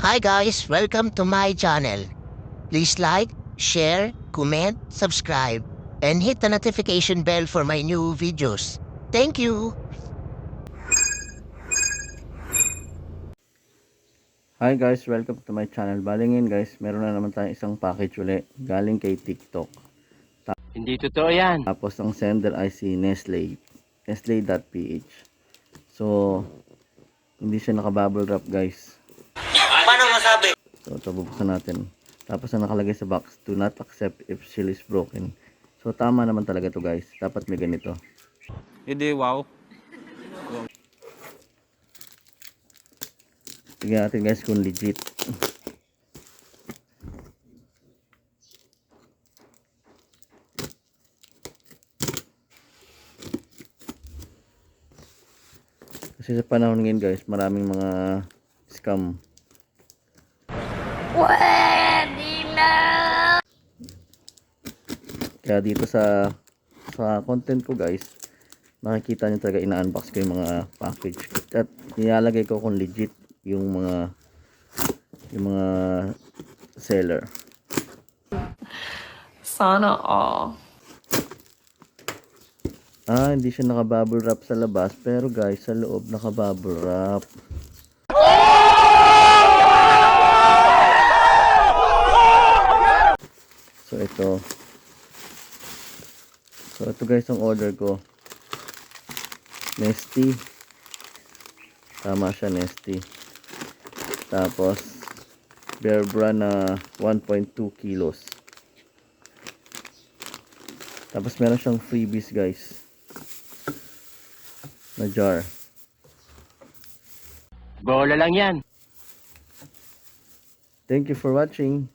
Hi guys, welcome to my channel. Please like, share, comment, subscribe, and hit the notification bell for my new videos. Thank you! Hi guys, welcome to my channel. Balingin guys, meron na naman tayong isang package uli galing kay TikTok. Hindi totoo yan. Tapos ang sender ay si Nestle, nestle.ph. So, hindi siya naka-bubble wrap guys. Paano masabi? So, ito bubuksan natin. Tapos ang nakalagay sa box, do not accept if seal is broken. So, tama naman talaga to guys. Dapat may ganito. Hindi, wow. Tignan natin guys kung legit. Kasi sa panahon ngayon guys, maraming mga scam. Kaya dito sa content ko guys, makikita nyo talaga ina-unbox ko yung mga package. At nilalagay ko kung legit yung mga seller. Sana all. Hindi siya naka-bubble wrap sa labas, pero guys, sa loob naka-bubble wrap. So ito. So ito guys ang order ko. Nestle. Tama siya, Nestle. Tapos Bear Brand na 1.2 kilos. Tapos meron siyang freebies guys. Na jar. Bola lang yan. Thank you for watching.